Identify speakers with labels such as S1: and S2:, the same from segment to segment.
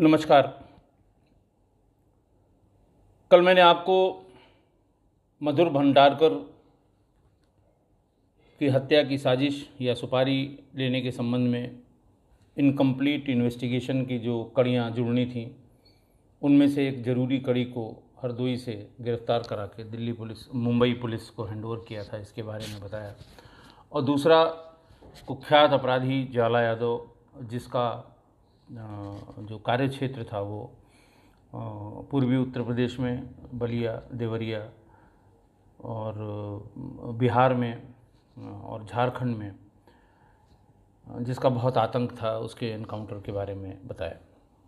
S1: नमस्कार। कल मैंने आपको मधुर भंडारकर की हत्या की साजिश या सुपारी लेने के संबंध में इनकम्प्लीट इन्वेस्टिगेशन की जो कड़ियाँ जुड़नी थीं उनमें से एक ज़रूरी कड़ी को हरदोई से गिरफ़्तार करा के दिल्ली पुलिस मुंबई पुलिस को हैंडओवर किया था, इसके बारे में बताया। और दूसरा, कुख्यात अपराधी ज्वाला यादव, जिसका जो कार्यक्षेत्र था वो पूर्वी उत्तर प्रदेश में बलिया, देवरिया और बिहार में और झारखंड में, जिसका बहुत आतंक था, उसके एनकाउंटर के बारे में बताया।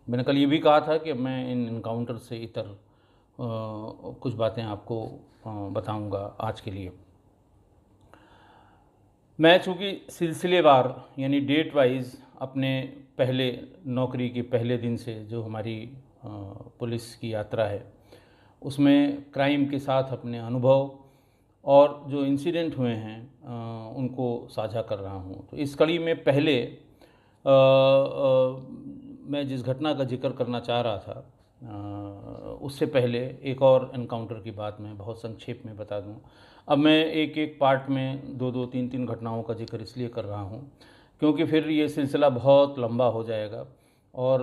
S1: मैंने कल ये भी कहा था कि मैं इन एनकाउंटर से इतर कुछ बातें आपको बताऊंगा आज के लिए। मैं चूँकि सिलसिलेवार यानी डेट वाइज अपने पहले नौकरी के पहले दिन से जो हमारी पुलिस की यात्रा है उसमें क्राइम के साथ अपने अनुभव और जो इंसिडेंट हुए हैं उनको साझा कर रहा हूँ। तो इस कड़ी में पहले मैं जिस घटना का जिक्र करना चाह रहा था उससे पहले एक और एनकाउंटर की बात मैं बहुत संक्षेप में बता दूं। अब मैं एक एक पार्ट में दो दो तीन तीन घटनाओं का जिक्र इसलिए कर रहा हूं क्योंकि फिर ये सिलसिला बहुत लंबा हो जाएगा और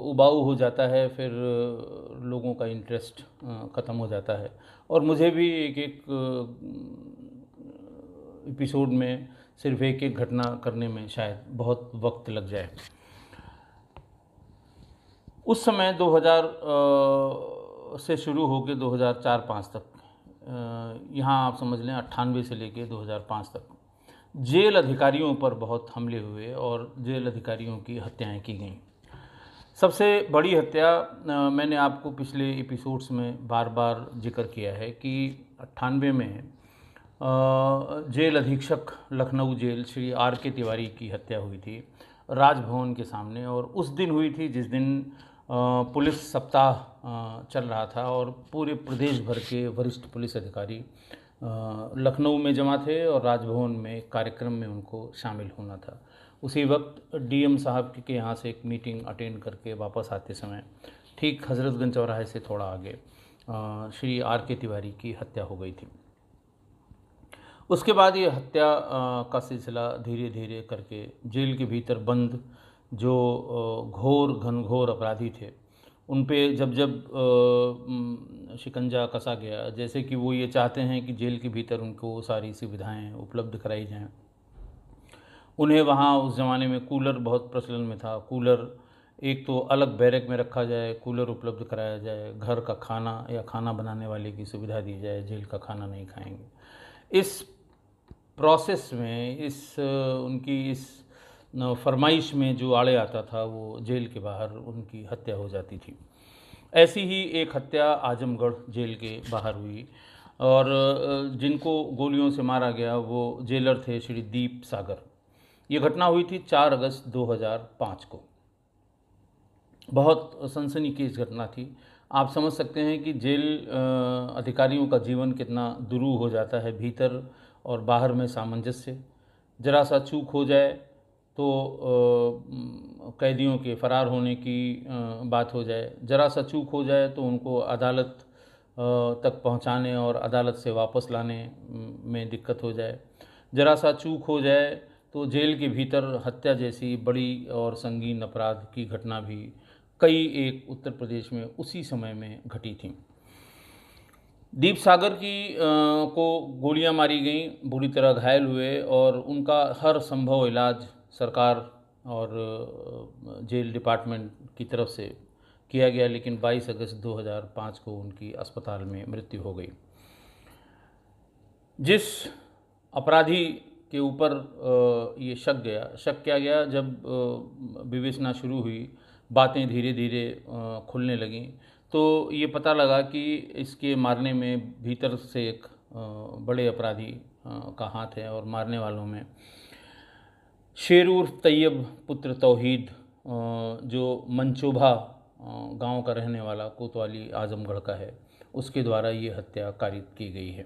S1: उबाऊ हो जाता है, फिर लोगों का इंटरेस्ट ख़त्म हो जाता है और मुझे भी एक एक एपिसोड में सिर्फ एक एक घटना करने में शायद बहुत वक्त लग जाए। उस समय 2000 से शुरू होकर 2004-05 तक, यहाँ आप समझ लें 98 से लेकर 2005 तक जेल अधिकारियों पर बहुत हमले हुए और जेल अधिकारियों की हत्याएं की गईं। सबसे बड़ी हत्या मैंने आपको पिछले एपिसोड्स में बार बार जिक्र किया है कि 98 में जेल अधीक्षक लखनऊ जेल श्री R.K. तिवारी की हत्या हुई थी राजभवन के सामने, और उस दिन हुई थी जिस दिन पुलिस सप्ताह चल रहा था और पूरे प्रदेश भर के वरिष्ठ पुलिस अधिकारी लखनऊ में जमा थे और राजभवन में एक कार्यक्रम में उनको शामिल होना था। उसी वक्त DM साहब के यहाँ से एक मीटिंग अटेंड करके वापस आते समय ठीक हज़रतगंज चौराहे से थोड़ा आगे श्री R.K. तिवारी की हत्या हो गई थी। उसके बाद ये हत्या का सिलसिला धीरे धीरे करके जेल के भीतर बंद जो घोर घनघोर अपराधी थे उन पे जब जब शिकंजा कसा गया, जैसे कि वो ये चाहते हैं कि जेल के भीतर उनको सारी सुविधाएं उपलब्ध कराई जाएं। उन्हें वहाँ उस ज़माने में कूलर बहुत प्रचलन में था, कूलर एक तो अलग बैरक में रखा जाए, कूलर उपलब्ध कराया जाए, घर का खाना या खाना बनाने वाले की सुविधा दी जाए, जेल का खाना नहीं खाएंगे। इस प्रोसेस में उनकी इस फरमाइश में जो आड़े आता था वो जेल के बाहर उनकी हत्या हो जाती थी। ऐसी ही एक हत्या आजमगढ़ जेल के बाहर हुई और जिनको गोलियों से मारा गया वो जेलर थे श्री दीप सागर। ये घटना हुई थी 4 अगस्त 2005 को। बहुत सनसनीखेज घटना थी। आप समझ सकते हैं कि जेल अधिकारियों का जीवन कितना दुरूह हो जाता है, भीतर और बाहर में सामंजस्य। जरा सा चूक हो जाए तो कैदियों के फरार होने की बात हो जाए, जरा सा चूक हो जाए तो उनको अदालत तक पहुंचाने और अदालत से वापस लाने में दिक्कत हो जाए, जरा सा चूक हो जाए तो जेल के भीतर हत्या जैसी बड़ी और संगीन अपराध की घटना भी कई एक उत्तर प्रदेश में उसी समय में घटी थी। दीप सागर को गोलियां मारी गईं, बुरी तरह घायल हुए और उनका हर संभव इलाज सरकार और जेल डिपार्टमेंट की तरफ से किया गया, लेकिन 22 अगस्त 2005 को उनकी अस्पताल में मृत्यु हो गई। जिस अपराधी के ऊपर ये शक किया गया, जब विवेचना शुरू हुई, बातें धीरे धीरे खुलने लगीं, तो ये पता लगा कि इसके मारने में भीतर से एक बड़े अपराधी का हाथ है और मारने वालों में शेर उर्फ तैयब पुत्र तौहीद, जो मंचोभा गांव का रहने वाला कोतवाली आजमगढ़ का है, उसके द्वारा ये हत्या कारित की गई है।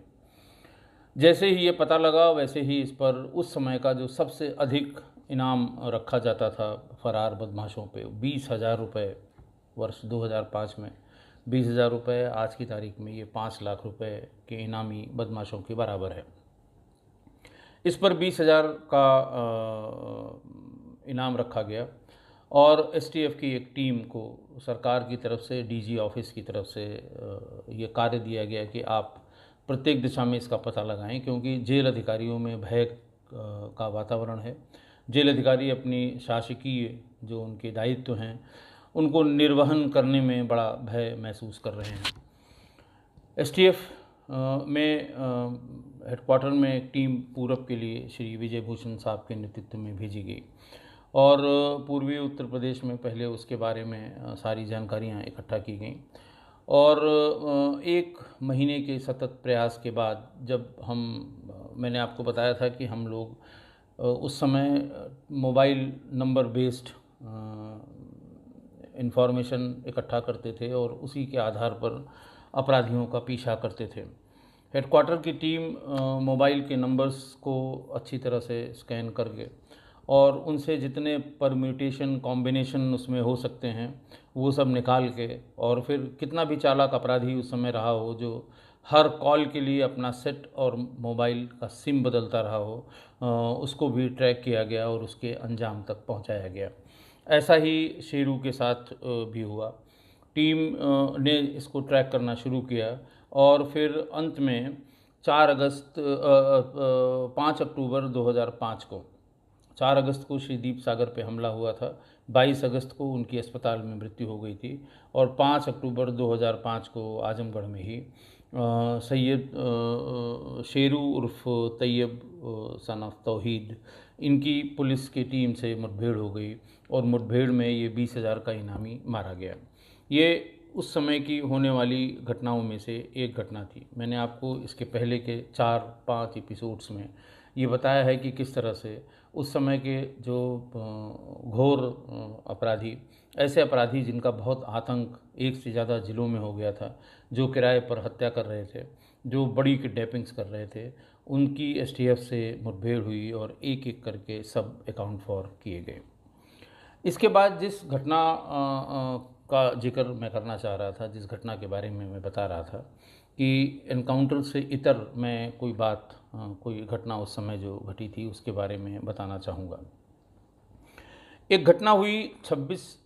S1: जैसे ही ये पता लगा वैसे ही इस पर उस समय का जो सबसे अधिक इनाम रखा जाता था फरार बदमाशों पे 20,000 रुपये वर्ष 2005 में 20,000 रुपये, आज की तारीख में ये 5 लाख रुपए के इनामी बदमाशों के बराबर है। इस पर 20,000 का इनाम रखा गया और एसटीएफ की एक टीम को सरकार की तरफ से, डीजी ऑफिस की तरफ से ये कार्य दिया गया कि आप प्रत्येक दिशा में इसका पता लगाएं, क्योंकि जेल अधिकारियों में भय का वातावरण है। जेल अधिकारी अपनी शासकीय जो उनके दायित्व हैं उनको निर्वहन करने में बड़ा भय महसूस कर रहे हैं। एसटीएफ में हेडक्वार्टर में एक टीम पूरब के लिए श्री विजय भूषण साहब के नेतृत्व में भेजी गई और पूर्वी उत्तर प्रदेश में पहले उसके बारे में सारी जानकारियां इकट्ठा की गई और 1 महीने के सतत प्रयास के बाद जब मैंने आपको बताया था कि हम लोग उस समय मोबाइल नंबर बेस्ड इंफॉर्मेशन इकट्ठा करते थे और उसी के आधार पर अपराधियों का पीछा करते थे। हेडक्वार्टर की टीम मोबाइल के नंबर्स को अच्छी तरह से स्कैन करके और उनसे जितने परम्यूटेशन कॉम्बिनेशन उसमें हो सकते हैं वो सब निकाल के, और फिर कितना भी चालाक अपराधी उस समय रहा हो जो हर कॉल के लिए अपना सेट और मोबाइल का सिम बदलता रहा हो, उसको भी ट्रैक किया गया और उसके अंजाम तक पहुंचाया गया। ऐसा ही शेरू के साथ भी हुआ। टीम ने इसको ट्रैक करना शुरू किया और फिर अंत में 5 अक्टूबर 2005 को 4 अगस्त को श्री दीप सागर पे हमला हुआ था, 22 अगस्त को उनकी अस्पताल में मृत्यु हो गई थी और 5 अक्टूबर 2005 को आजमगढ़ में ही सैयद शेरू उर्फ तैयब सन ऑफ तौहीद, इनकी पुलिस की टीम से मुठभेड़ हो गई और मुठभेड़ में ये 20,000 का इनामी मारा गया। ये उस समय की होने वाली घटनाओं में से एक घटना थी। मैंने आपको इसके पहले के 4-5 एपिसोड्स में ये बताया है कि किस तरह से उस समय के जो घोर अपराधी, ऐसे अपराधी जिनका बहुत आतंक एक से ज़्यादा ज़िलों में हो गया था, जो किराए पर हत्या कर रहे थे, जो बड़ी किडनैपिंग्स कर रहे थे, उनकी एसटीएफ से मुठभेड़ हुई और एक एक करके सब अकाउंट फॉर किए गए। इसके बाद जिस घटना का जिक्र मैं करना चाह रहा था, जिस घटना के बारे में मैं बता रहा था कि एनकाउंटर से इतर मैं कोई बात, कोई घटना उस समय जो घटी थी उसके बारे में बताना चाहूँगा। एक घटना हुई 26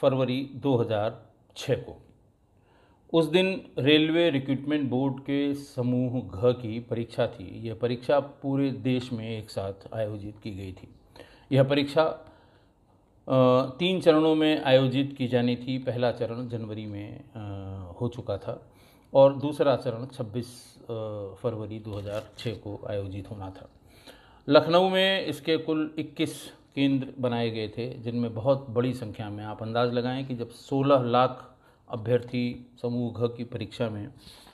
S1: फरवरी 2006 को। उस दिन रेलवे रिक्रूटमेंट बोर्ड के समूह घ की परीक्षा थी। यह परीक्षा पूरे देश में एक साथ आयोजित की गई थी। यह परीक्षा 3 चरणों में आयोजित की जानी थी। पहला चरण जनवरी में हो चुका था और दूसरा चरण 26 फरवरी 2006 को आयोजित होना था। लखनऊ में इसके कुल 21 केंद्र बनाए गए थे, जिनमें बहुत बड़ी संख्या में, आप अंदाज़ लगाएं कि जब 16 लाख अभ्यर्थी समूह घ की परीक्षा में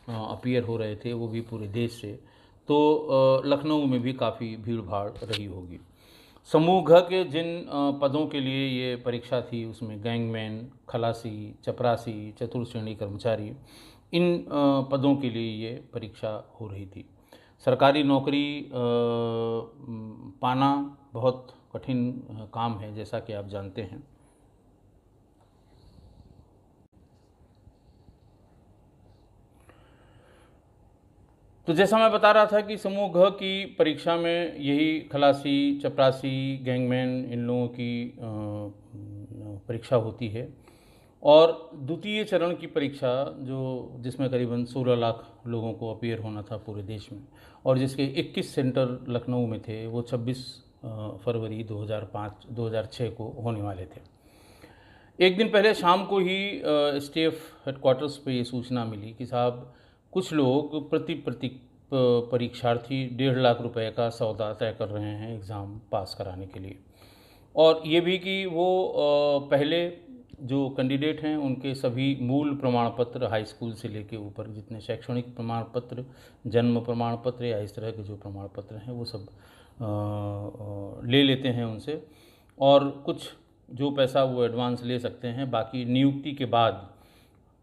S1: अपीयर हो रहे थे, वो भी पूरे देश से, तो लखनऊ में भी काफ़ी भीड़ भाड़ रही होगी। समूह घ के जिन पदों के लिए ये परीक्षा थी उसमें गैंगमैन, खलासी, चपरासी, चतुर्थ श्रेणी कर्मचारी, इन पदों के लिए ये परीक्षा हो रही थी। सरकारी नौकरी पाना बहुत कठिन काम है, जैसा कि आप जानते हैं। तो जैसा मैं बता रहा था कि समूह घ की परीक्षा में यही खलासी, चपरासी, गैंगमैन, इन लोगों की परीक्षा होती है। और द्वितीय चरण की परीक्षा जिसमें करीबन 16 लाख लोगों को अपीयर होना था पूरे देश में और जिसके 21 सेंटर लखनऊ में थे, वो 26 फरवरी 2006 को होने वाले थे। एक दिन पहले शाम को ही एसटीएफ हेडक्वार्टर्स पे ये सूचना मिली कि साहब कुछ लोग प्रति परीक्षार्थी 1.5 लाख रुपए का सौदा तय कर रहे हैं एग्ज़ाम पास कराने के लिए, और ये भी कि वो पहले जो कैंडिडेट हैं उनके सभी मूल प्रमाण पत्र, हाई स्कूल से लेके ऊपर जितने शैक्षणिक प्रमाण पत्र, जन्म प्रमाण पत्र या इस तरह के जो प्रमाण पत्र हैं वो सब ले लेते हैं उनसे, और कुछ जो पैसा वो एडवांस ले सकते हैं, बाकी नियुक्ति के बाद,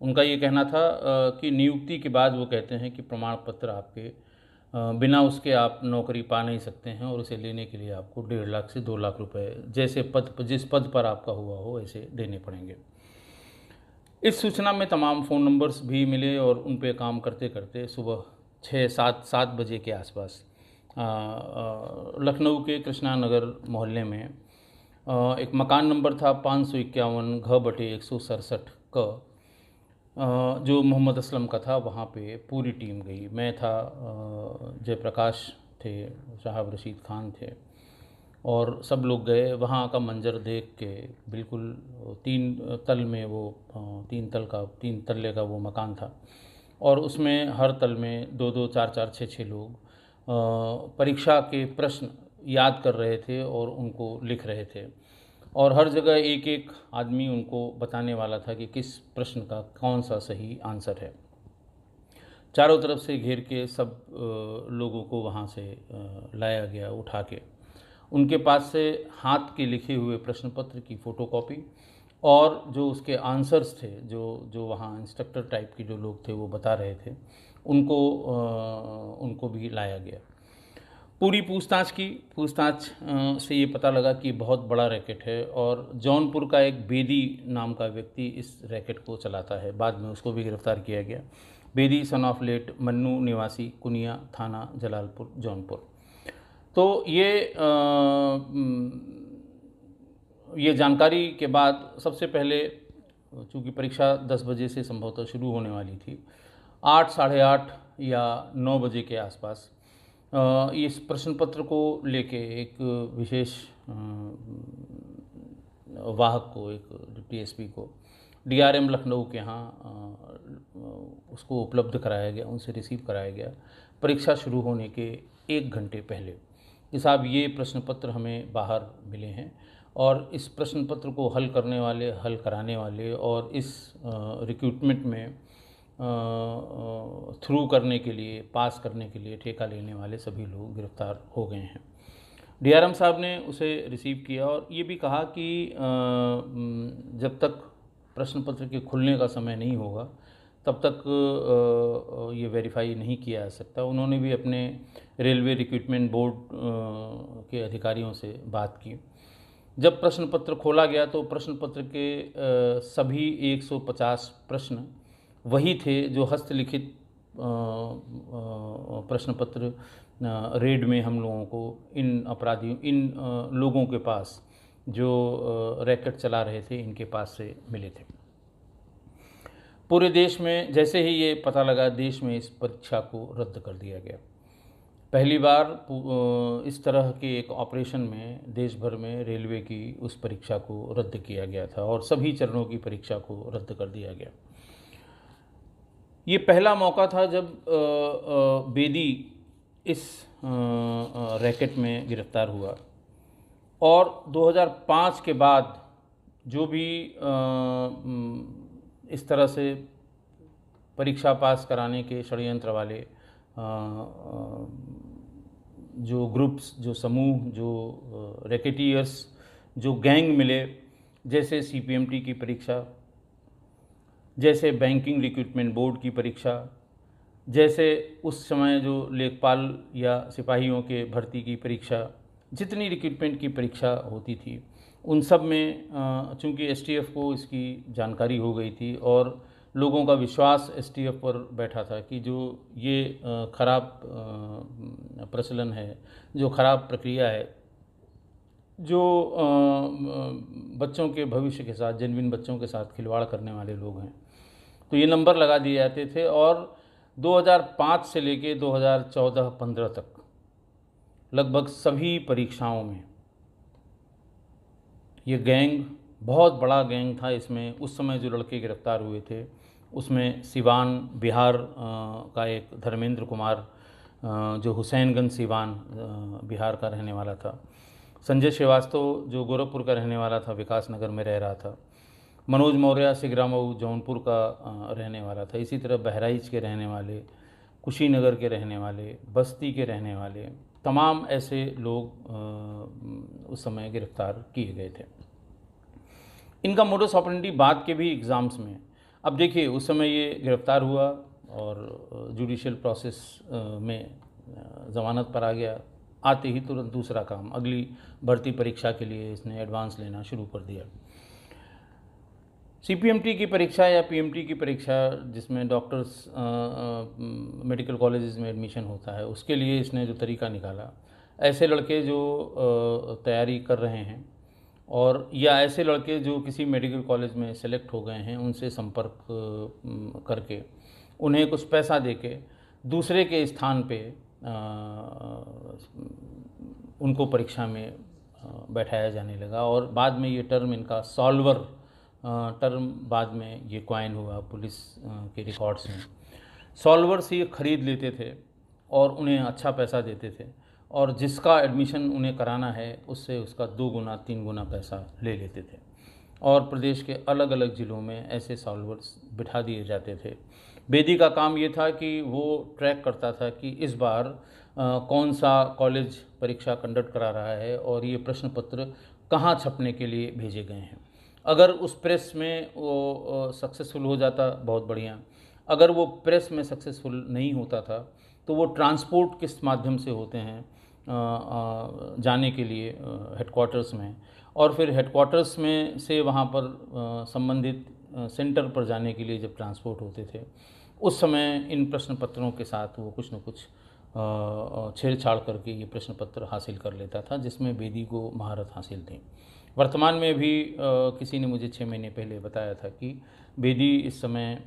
S1: उनका ये कहना था कि नियुक्ति के बाद वो कहते हैं कि प्रमाण पत्र आपके बिना उसके आप नौकरी पा नहीं सकते हैं और उसे लेने के लिए आपको 1.5 लाख से 2 लाख रुपए, जैसे जिस पद पर आपका हुआ हो ऐसे देने पड़ेंगे। इस सूचना में तमाम फ़ोन नंबर्स भी मिले और उन पे काम करते करते सुबह 6-7 बजे के आसपास लखनऊ के कृष्णा नगर मोहल्ले में एक मकान नंबर था 551 घ/167 क, जो मोहम्मद असलम का था। वहाँ पे पूरी टीम गई। मैं था, जयप्रकाश थे, साहब रशीद खान थे और सब लोग गए। वहाँ का मंजर देख के बिल्कुल 3 तल में वो 3 तल्ले का वो मकान था और उसमें हर तल में 2-2, 4-4, 6-6 लोग परीक्षा के प्रश्न याद कर रहे थे और उनको लिख रहे थे और हर जगह एक एक आदमी उनको बताने वाला था कि किस प्रश्न का कौन सा सही आंसर है। चारों तरफ से घेर के सब लोगों को वहाँ से लाया गया उठा के। उनके पास से हाथ के लिखे हुए प्रश्न पत्र की फ़ोटोकॉपी और जो उसके आंसर्स थे, जो वहाँ इंस्ट्रक्टर टाइप के जो लोग थे वो बता रहे थे, उनको भी लाया गया। पूरी पूछताछ से ये पता लगा कि बहुत बड़ा रैकेट है और जौनपुर का एक बेदी नाम का व्यक्ति इस रैकेट को चलाता है। बाद में उसको भी गिरफ्तार किया गया। Bedi son of late Mannu, निवासी कुनिया, थाना जलालपुर, जौनपुर। तो ये जानकारी के बाद सबसे पहले, चूँकि परीक्षा 10 बजे से संभवतः शुरू होने वाली थी, 8, साढ़े 8 या 9 बजे के आसपास इस प्रश्न पत्र को लेके एक विशेष वाहक को, एक डिप्टी एसपी को डीआरएम लखनऊ के यहाँ उसको उपलब्ध कराया गया, उनसे रिसीव कराया गया परीक्षा शुरू होने के 1 घंटे पहले कि साहब ये प्रश्न पत्र हमें बाहर मिले हैं और इस प्रश्न पत्र को हल कराने वाले और इस रिक्रूटमेंट में थ्रू करने के लिए, पास करने के लिए ठेका लेने वाले सभी लोग गिरफ्तार हो गए हैं। डीआरएम साहब ने उसे रिसीव किया और ये भी कहा कि जब तक प्रश्न पत्र के खुलने का समय नहीं होगा तब तक ये वेरीफाई नहीं किया जा सकता। उन्होंने भी अपने रेलवे रिक्रूटमेंट बोर्ड के अधिकारियों से बात की। जब प्रश्न पत्र खोला गया तो प्रश्न पत्र के सभी 150 प्रश्न वही थे जो हस्तलिखित प्रश्न पत्र रेड में हम लोगों को इन लोगों के पास जो रैकेट चला रहे थे, इनके पास से मिले थे। पूरे देश में जैसे ही ये पता लगा, देश में इस परीक्षा को रद्द कर दिया गया। पहली बार इस तरह के एक ऑपरेशन में देश भर में रेलवे की उस परीक्षा को रद्द किया गया था और सभी चरणों की परीक्षा को रद्द कर दिया गया। ये पहला मौका था जब बेदी इस रैकेट में गिरफ्तार हुआ और 2005 के बाद जो भी इस तरह से परीक्षा पास कराने के षड्यंत्र वाले जो ग्रुप्स, जो समूह, जो रैकेटियर्स, जो गैंग मिले, जैसे सीपीएमटी की परीक्षा, जैसे बैंकिंग रिक्रूटमेंट बोर्ड की परीक्षा, जैसे उस समय जो लेखपाल या सिपाहियों के भर्ती की परीक्षा, जितनी रिक्रूटमेंट की परीक्षा होती थी उन सब में चूँकि एसटीएफ को इसकी जानकारी हो गई थी और लोगों का विश्वास एसटीएफ पर बैठा था कि जो ये खराब प्रचलन है, जो खराब प्रक्रिया है, जो बच्चों के भविष्य के साथ, जेन्युइन बच्चों के साथ खिलवाड़ करने वाले लोग हैं, तो ये नंबर लगा दिए जाते थे। और 2005 से लेके 2014-15 तक लगभग सभी परीक्षाओं में ये गैंग, बहुत बड़ा गैंग था। इसमें उस समय जो लड़के गिरफ्तार हुए थे उसमें सिवान बिहार का एक धर्मेंद्र कुमार, जो हुसैनगंज सिवान बिहार का रहने वाला था, संजय श्रीवास्तव जो गोरखपुर का रहने वाला था, विकास नगर में रह रहा था, मनोज मौर्य सिगरामऊ जौनपुर का रहने वाला था, इसी तरह बहराइच के रहने वाले, कुशीनगर के रहने वाले, बस्ती के रहने वाले, तमाम ऐसे लोग उस समय गिरफ्तार किए गए थे। इनका मोडस ऑपरेंडी बाद के भी एग्ज़ाम्स में, अब देखिए उस समय ये गिरफ्तार हुआ और जुडिशियल प्रोसेस में ज़मानत पर आ गया। आते ही तुरंत दूसरा काम, अगली भर्ती परीक्षा के लिए इसने एडवांस लेना शुरू कर दिया। सीपीएमटी की परीक्षा या पीएमटी की परीक्षा जिसमें डॉक्टर्स मेडिकल कॉलेजेस में एडमिशन होता है, उसके लिए इसने जो तरीका निकाला, ऐसे लड़के जो तैयारी कर रहे हैं और या ऐसे लड़के जो किसी मेडिकल कॉलेज में सेलेक्ट हो गए हैं, उनसे संपर्क करके उन्हें कुछ पैसा देके दूसरे के स्थान पे उनको परीक्षा में बैठाया जाने लगा। और बाद में ये टर्म इनका सॉल्वर टर्म बाद में ये क्वाइन हुआ पुलिस के रिकॉर्ड्स में। सॉल्वर से ये ख़रीद लेते थे और उन्हें अच्छा पैसा देते थे, और जिसका एडमिशन उन्हें कराना है उससे उसका 2 गुना 3 गुना पैसा ले लेते थे। और प्रदेश के अलग अलग ज़िलों में ऐसे सॉल्वर्स बिठा दिए जाते थे। बेदी का काम ये था कि वो ट्रैक करता था कि इस बार कौन सा कॉलेज परीक्षा कंडक्ट करा रहा है और ये प्रश्न पत्र कहाँ छपने के लिए भेजे गए हैं। अगर उस प्रेस में वो सक्सेसफुल हो जाता, बहुत बढ़िया। अगर वो प्रेस में सक्सेसफुल नहीं होता था तो वो ट्रांसपोर्ट किस माध्यम से होते हैं जाने के लिए हेडक्वार्टर्स में, और फिर हेडक्वार्टर्स में से वहाँ पर संबंधित सेंटर पर जाने के लिए जब ट्रांसपोर्ट होते थे, उस समय इन प्रश्न पत्रों के साथ वो कुछ न कुछ छेड़छाड़ करके ये प्रश्न पत्र हासिल कर लेता था, जिसमें बेदी को महारत हासिल थी। वर्तमान में भी किसी ने मुझे 6 महीने पहले बताया था कि बेदी इस समय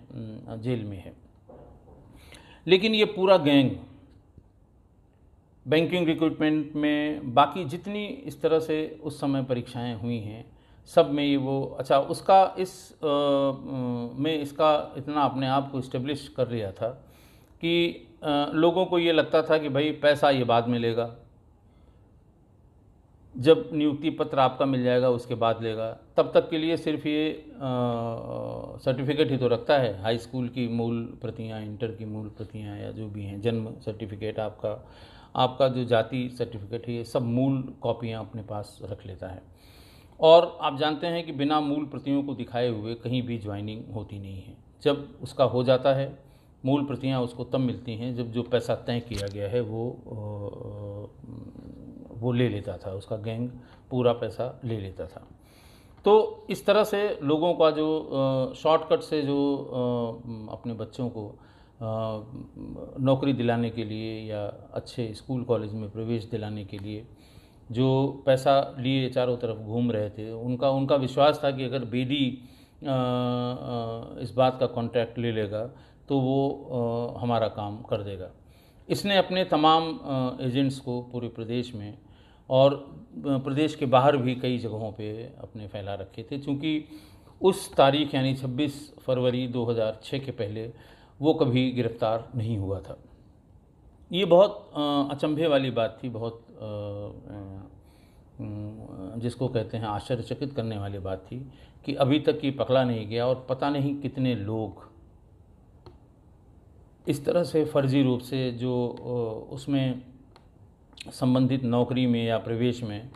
S1: जेल में है। लेकिन ये पूरा गैंग बैंकिंग रिक्रूटमेंट में बाकी जितनी इस तरह से उस समय परीक्षाएं हुई हैं, सब में ये वो अच्छा उसका में इसका इतना अपने आप को इस्टेब्लिश कर लिया था कि लोगों को ये लगता था कि भाई पैसा ये बाद में लेगा, जब नियुक्ति पत्र आपका मिल जाएगा उसके बाद लेगा। तब तक के लिए सिर्फ ये सर्टिफिकेट ही तो रखता है, हाई स्कूल की मूल प्रतियां, इंटर की मूल प्रतियां, या जो भी हैं, जन्म सर्टिफिकेट, आपका जो जाति सर्टिफिकेट है, ये सब मूल कॉपियां अपने पास रख लेता है। और आप जानते हैं कि बिना मूल प्रतियों को दिखाए हुए कहीं भी ज्वाइनिंग होती नहीं है। जब उसका हो जाता है, मूल प्रतियां उसको तब मिलती हैं जब जो पैसा तय किया गया है वो ले लेता था, उसका गैंग पूरा पैसा ले लेता था। तो इस तरह से लोगों का जो शॉर्टकट से जो अपने बच्चों को नौकरी दिलाने के लिए या अच्छे स्कूल कॉलेज में प्रवेश दिलाने के लिए जो पैसा लिए चारों तरफ घूम रहे थे, उनका विश्वास था कि अगर बेदी इस बात का कॉन्ट्रैक्ट ले लेगा तो वो हमारा काम कर देगा। इसने अपने तमाम एजेंट्स को पूरे प्रदेश में और प्रदेश के बाहर भी कई जगहों पे अपने फैला रखे थे, क्योंकि उस तारीख यानी 26 फरवरी 2006 के पहले वो कभी गिरफ्तार नहीं हुआ था। ये बहुत अचंभे वाली बात थी, बहुत जिसको कहते हैं आश्चर्यचकित करने वाली बात थी कि अभी तक ये पकड़ा नहीं गया और पता नहीं कितने लोग इस तरह से फर्जी रूप से जो उसमें संबंधित नौकरी में या प्रवेश में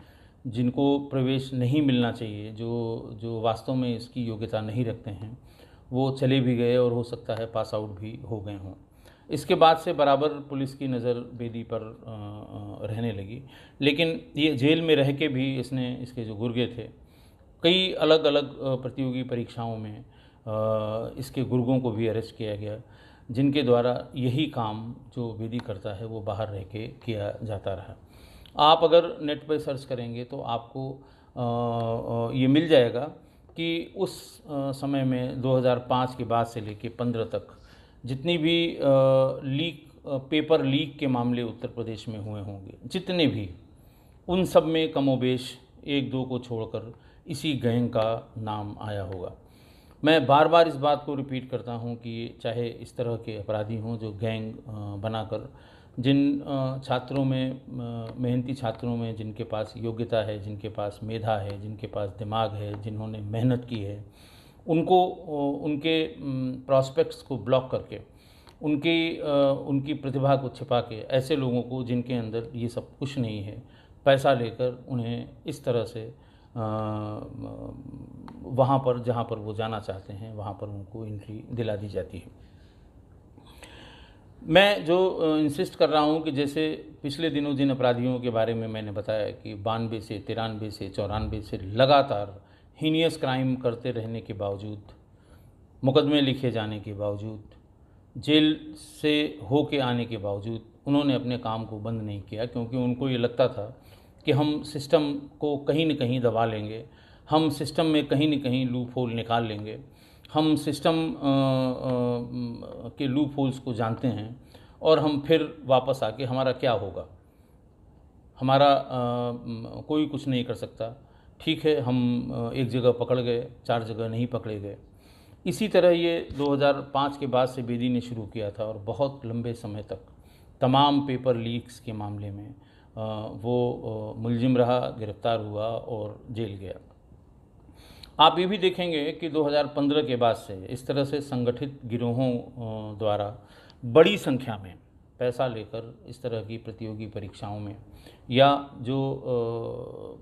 S1: जिनको प्रवेश नहीं मिलना चाहिए, जो वास्तव में इसकी योग्यता नहीं रखते हैं, वो चले भी गए और हो सकता है पास आउट भी हो गए हों। इसके बाद से बराबर पुलिस की नज़र बेदी पर रहने लगी। लेकिन ये जेल में रह के भी इसके जो गुर्गे थे, कई अलग अलग प्रतियोगी परीक्षाओं में इसके गुर्गों को भी अरेस्ट किया गया, जिनके द्वारा यही काम जो बेदी करता है वो बाहर रह के किया जाता रहा। आप अगर नेट पर सर्च करेंगे तो आपको ये मिल जाएगा कि उस समय में 2005 के बाद से लेके 15 तक जितनी भी पेपर लीक के मामले उत्तर प्रदेश में हुए होंगे, जितने भी, उन सब में कमोबेश 1-2 को छोड़कर इसी गैंग का नाम आया होगा। मैं बार बार इस बात को रिपीट करता हूँ कि चाहे इस तरह के अपराधी हों जो गैंग बनाकर जिन छात्रों में, मेहनती छात्रों में जिनके पास योग्यता है, जिनके पास मेधा है, जिनके पास दिमाग है, जिन्होंने मेहनत की है, उनको उनके प्रॉस्पेक्ट्स को ब्लॉक करके उनकी प्रतिभा को छिपा के ऐसे लोगों को जिनके अंदर ये सब कुछ नहीं है, पैसा लेकर उन्हें इस तरह से वहाँ पर जहाँ पर वो जाना चाहते हैं वहाँ पर उनको एंट्री दिला दी जाती है। मैं जो इंसिस्ट कर रहा हूँ कि जैसे पिछले दिनों जिन अपराधियों के बारे में मैंने बताया कि 92 से 93 से 94 से लगातार हीनियस क्राइम करते रहने के बावजूद, मुकदमे लिखे जाने के बावजूद, जेल से हो के आने के बावजूद उन्होंने अपने काम को बंद नहीं किया, क्योंकि उनको ये लगता था कि हम सिस्टम को कहीं न कहीं दबा लेंगे, हम सिस्टम में कहीं न कहीं लूप होल निकाल लेंगे, हम सिस्टम के लूप होल्स को जानते हैं और हम फिर वापस आके हमारा क्या होगा, हमारा कोई कुछ नहीं कर सकता। ठीक है, हम एक जगह पकड़ गए, 4 जगह नहीं पकड़े गए। इसी तरह ये 2005 के बाद से बेदी ने शुरू किया था और बहुत लंबे समय तक तमाम पेपर लीक्स के मामले में वो मुलजिम रहा, गिरफ्तार हुआ और जेल गया। आप ये भी देखेंगे कि 2015 के बाद से इस तरह से संगठित गिरोहों द्वारा बड़ी संख्या में पैसा लेकर इस तरह की प्रतियोगी परीक्षाओं में या जो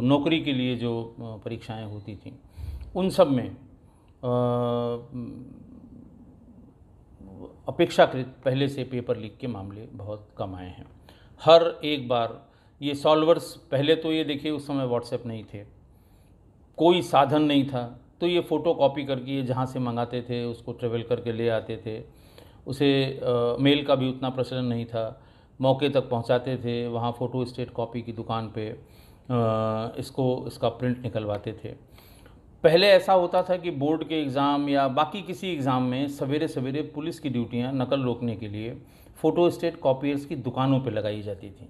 S1: नौकरी के लिए जो परीक्षाएं होती थीं उन सब में अपेक्षाकृत पहले से पेपर लीक के मामले बहुत कम आए हैं। हर एक बार ये सॉल्वर्स, पहले तो ये देखिए उस समय व्हाट्सएप नहीं थे, कोई साधन नहीं था, तो ये फ़ोटो कॉपी करके ये जहाँ से मंगाते थे उसको ट्रेवल करके ले आते थे। उसे मेल का भी उतना प्रचलन नहीं था, मौके तक पहुँचाते थे, वहाँ फ़ोटो स्टेट कॉपी की दुकान पे इसका प्रिंट निकलवाते थे। पहले ऐसा होता था कि बोर्ड के एग्ज़ाम या बाकी किसी एग्ज़ाम में सवेरे सवेरे पुलिस की ड्यूटियाँ नकल रोकने के लिए फ़ोटो स्टेट कॉपीर्स की दुकानों पे लगाई जाती थी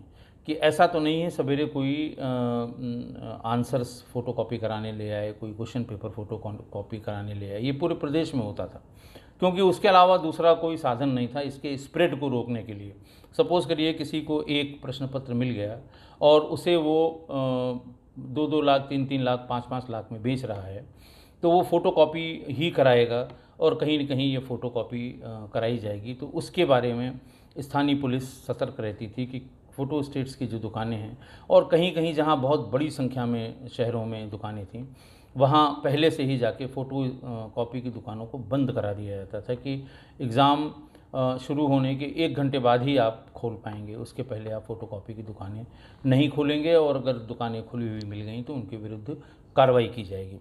S1: कि ऐसा तो नहीं है सवेरे कोई आंसर्स फ़ोटो कॉपी कराने ले आए, कोई क्वेश्चन पेपर फ़ोटो कॉपी कराने ले आए। ये पूरे प्रदेश में होता था, क्योंकि उसके अलावा दूसरा कोई साधन नहीं था इसके स्प्रेड को रोकने के लिए। सपोज़ करिए किसी को एक प्रश्न पत्र मिल गया और उसे वो 2-2 लाख, 3-3 लाख, 5-5 लाख में बेच रहा है, तो वो फ़ोटोकॉपी ही कराएगा और कहीं न कहीं ये फ़ोटोकॉपी कराई जाएगी। तो उसके बारे में स्थानीय पुलिस सतर्क रहती थी कि फ़ोटो स्टेट्स की जो दुकानें हैं और कहीं-कहीं जहाँ बहुत बड़ी संख्या में शहरों में दुकानें थीं, वहाँ पहले से ही जाके फ़ोटो कॉपी की दुकानों को बंद करा दिया जाता था कि एग्ज़ाम शुरू होने के 1 घंटे बाद ही आप खोल पाएंगे, उसके पहले आप फ़ोटोकॉपी की दुकानें नहीं खोलेंगे और अगर दुकानें खुली हुई मिल गई तो उनके विरुद्ध कार्रवाई की जाएगी।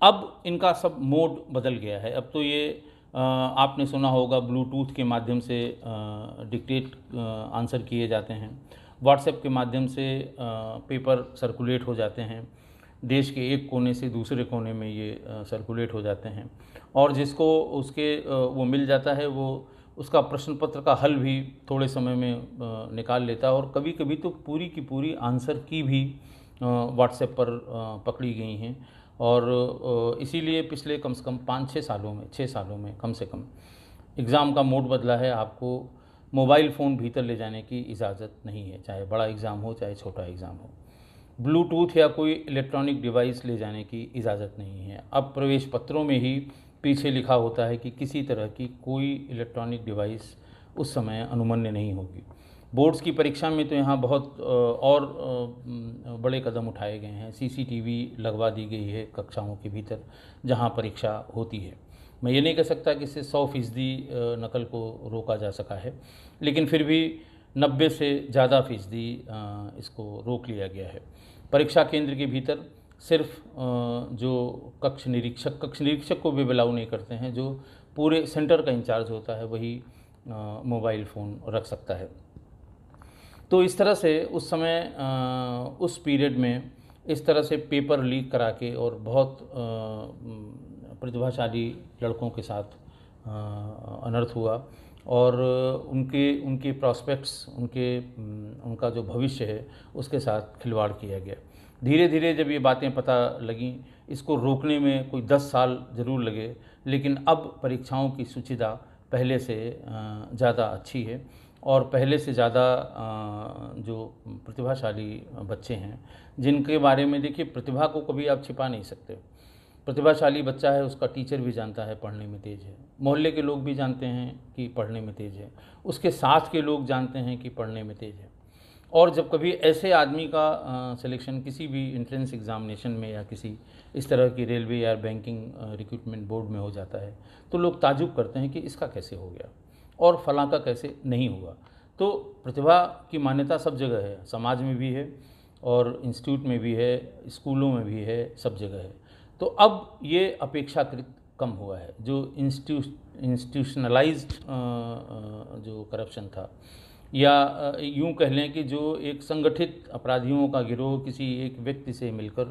S1: अब इनका सब मोड बदल गया है। अब तो ये आपने सुना होगा ब्लूटूथ के माध्यम से डिक्टेट आंसर किए जाते हैं, व्हाट्सएप के माध्यम से पेपर सर्कुलेट हो जाते हैं, देश के एक कोने से दूसरे कोने में ये सर्कुलेट हो जाते हैं और जिसको उसके वो मिल जाता है वो उसका प्रश्न पत्र का हल भी थोड़े समय में निकाल लेता है और कभी-कभी तो पूरी की पूरी आंसर की भी व्हाट्सएप पर पकड़ी गई हैं और इसीलिए पिछले कम से कम 5-6 सालों में 6 सालों में कम से कम एग्ज़ाम का मोड बदला है। आपको मोबाइल फ़ोन भीतर ले जाने की इजाज़त नहीं है, चाहे बड़ा एग्ज़ाम हो चाहे छोटा एग्ज़ाम हो। ब्लूटूथ या कोई इलेक्ट्रॉनिक डिवाइस ले जाने की इजाज़त नहीं है। अब प्रवेश पत्रों में ही पीछे लिखा होता है कि किसी तरह की कोई इलेक्ट्रॉनिक डिवाइस उस समय अनुमन्य नहीं होगी। बोर्ड्स की परीक्षा में तो यहाँ बहुत और बड़े कदम उठाए गए हैं। सीसीटीवी लगवा दी गई है कक्षाओं के भीतर जहाँ परीक्षा होती है। मैं ये नहीं कह सकता कि इससे 100% नकल को रोका जा सका है, लेकिन फिर भी 90 से ज़्यादा फ़ीसदी इसको रोक लिया गया है। परीक्षा केंद्र के भीतर सिर्फ जो कक्ष निरीक्षक को भी अलाउ नहीं करते हैं, जो पूरे सेंटर का इंचार्ज होता है वही मोबाइल फ़ोन रख सकता है। तो इस तरह से उस समय उस पीरियड में इस तरह से पेपर लीक करा के और बहुत प्रतिभाशाली लड़कों के साथ अनर्थ हुआ और उनके प्रॉस्पेक्ट्स, उनका जो भविष्य है उसके साथ खिलवाड़ किया गया। धीरे धीरे जब ये बातें पता लगीं, इसको रोकने में कोई 10 साल ज़रूर लगे, लेकिन अब परीक्षाओं की सुचिता पहले से ज़्यादा अच्छी है और पहले से ज़्यादा जो प्रतिभाशाली बच्चे हैं, जिनके बारे में देखिए प्रतिभा को कभी आप छिपा नहीं सकते। प्रतिभाशाली बच्चा है, उसका टीचर भी जानता है पढ़ने में तेज़ है, मोहल्ले के लोग भी जानते हैं कि पढ़ने में तेज़ है, उसके साथ के लोग जानते हैं कि पढ़ने में तेज़ है। और जब कभी ऐसे आदमी का सिलेक्शन किसी भी एंट्रेंस एग्ज़ामिनेशन में या किसी इस तरह की रेलवे या बैंकिंग रिक्रूटमेंट बोर्ड में हो जाता है, तो लोग ताजुब करते हैं कि इसका कैसे हो गया और फलां का कैसे नहीं हुआ। तो प्रतिभा की मान्यता सब जगह है, समाज में भी है और इंस्टीट्यूट में भी है, स्कूलों में भी है, सब जगह है। तो अब ये अपेक्षाकृत कम हुआ है। जो इंस्टीट्यूशनलाइज्ड जो करप्शन था, या यूं कह लें कि जो एक संगठित अपराधियों का गिरोह किसी एक व्यक्ति से मिलकर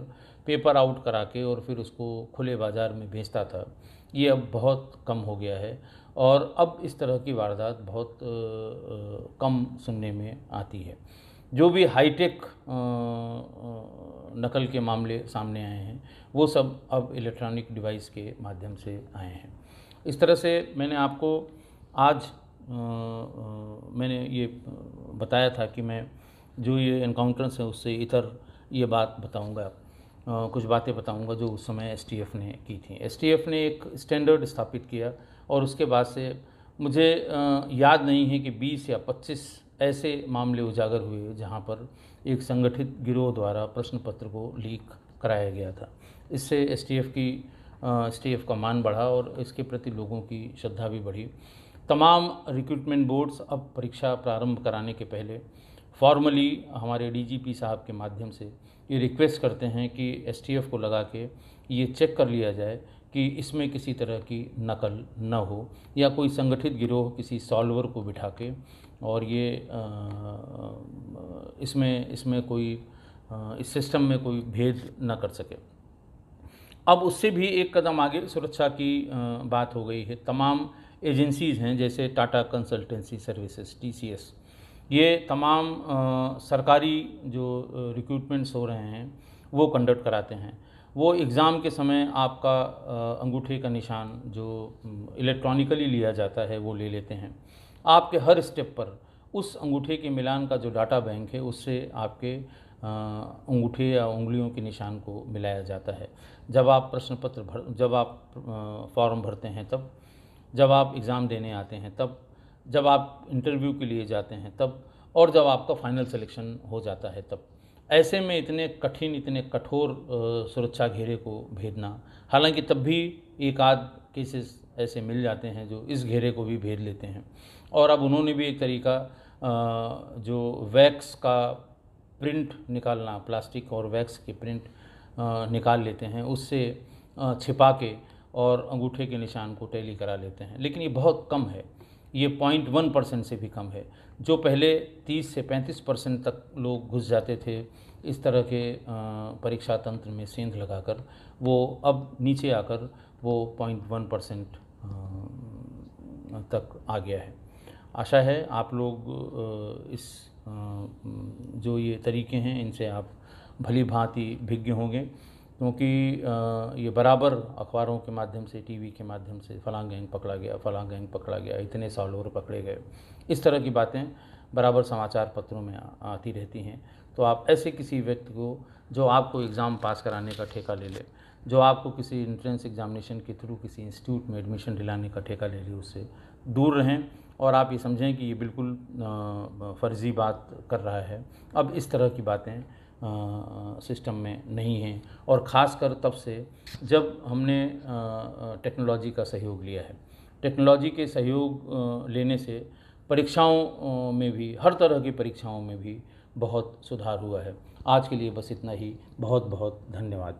S1: पेपर आउट करा के और फिर उसको खुले बाज़ार में बेचता था, ये अब बहुत कम हो गया है। और अब इस तरह की वारदात बहुत कम सुनने में आती है। जो भी हाईटेक नकल के मामले सामने आए हैं, वो सब अब इलेक्ट्रॉनिक डिवाइस के माध्यम से आए हैं। इस तरह से मैंने आपको आज मैंने ये बताया था कि मैं जो ये एनकाउंटर्स हैं उससे इतर ये बात बताऊंगा, कुछ बातें बताऊंगा जो उस समय एसटीएफ ने की थी। एसटीएफ ने एक स्टैंडर्ड स्थापित किया और उसके बाद से मुझे याद नहीं है कि 20 या 25 ऐसे मामले उजागर हुए जहां पर एक संगठित गिरोह द्वारा प्रश्न पत्र को लीक कराया गया था। इससे एसटीएफ का मान बढ़ा और इसके प्रति लोगों की श्रद्धा भी बढ़ी। तमाम रिक्रूटमेंट बोर्ड्स अब परीक्षा प्रारंभ कराने के पहले फॉर्मली हमारे डीजीपी साहब के माध्यम से ये रिक्वेस्ट करते हैं कि एसटीएफ को लगा के ये चेक कर लिया जाए कि इसमें किसी तरह की नकल न हो, या कोई संगठित गिरोह किसी सॉल्वर को बिठा के और ये इसमें कोई इस सिस्टम में कोई भेद न कर सके। अब उससे भी एक कदम आगे सुरक्षा की बात हो गई है। तमाम एजेंसीज़ हैं जैसे टाटा कंसल्टेंसी सर्विसेज TCS, ये तमाम सरकारी जो रिक्रूटमेंट्स हो रहे हैं वो कंडक्ट कराते हैं। वो एग्ज़ाम के समय आपका अंगूठे का निशान जो इलेक्ट्रॉनिकली लिया जाता है वो ले लेते हैं। आपके हर स्टेप पर उस अंगूठे के मिलान का जो डाटा बैंक है उससे आपके अंगूठे या उंगलियों के निशान को मिलाया जाता है। जब आप जब आप फॉर्म भरते हैं तब, जब आप एग्ज़ाम देने आते हैं तब, जब आप इंटरव्यू के लिए जाते हैं तब, और जब आपका फाइनल सिलेक्शन हो जाता है तब। ऐसे में इतने कठिन, इतने कठोर सुरक्षा घेरे को भेदना, हालांकि तब भी एक आध केसेस ऐसे मिल जाते हैं जो इस घेरे को भी भेद लेते हैं। और अब उन्होंने भी एक तरीका जो वैक्स का प्रिंट निकालना, प्लास्टिक और वैक्स के प्रिंट निकाल लेते हैं, उससे छिपा के और अंगूठे के निशान को टैली करा लेते हैं। लेकिन ये बहुत कम है, ये 0.1% से भी कम है। जो पहले 30 से 35% तक लोग घुस जाते थे इस तरह के परीक्षा तंत्र में सेंध लगाकर, वो अब नीचे आकर वो 0.1% तक आ गया है। आशा है आप लोग इस जो ये तरीके हैं इनसे आप भली भांति भिज्ञ होंगे, क्योंकि ये बराबर अखबारों के माध्यम से, टीवी के माध्यम से फलां गैंग पकड़ा गया, फलां गैंग पकड़ा गया, इतने सॉल्वर पकड़े गए, इस तरह की बातें बराबर समाचार पत्रों में आती रहती हैं। तो आप ऐसे किसी व्यक्ति को जो आपको एग्ज़ाम पास कराने का ठेका ले ले, जो आपको किसी एंट्रेंस एग्जामिनेशन के थ्रू किसी इंस्टीट्यूट में एडमिशन दिलाने का ठेका ले ले, उससे दूर रहें। और आप ये समझें कि ये बिल्कुल फ़र्ज़ी बात कर रहा है। अब इस तरह की बातें सिस्टम में नहीं हैं, और ख़ासकर तब से जब हमने टेक्नोलॉजी का सहयोग लिया है। टेक्नोलॉजी के सहयोग लेने से परीक्षाओं में भी, हर तरह की परीक्षाओं में भी बहुत सुधार हुआ है। आज के लिए बस इतना ही। बहुत बहुत धन्यवाद।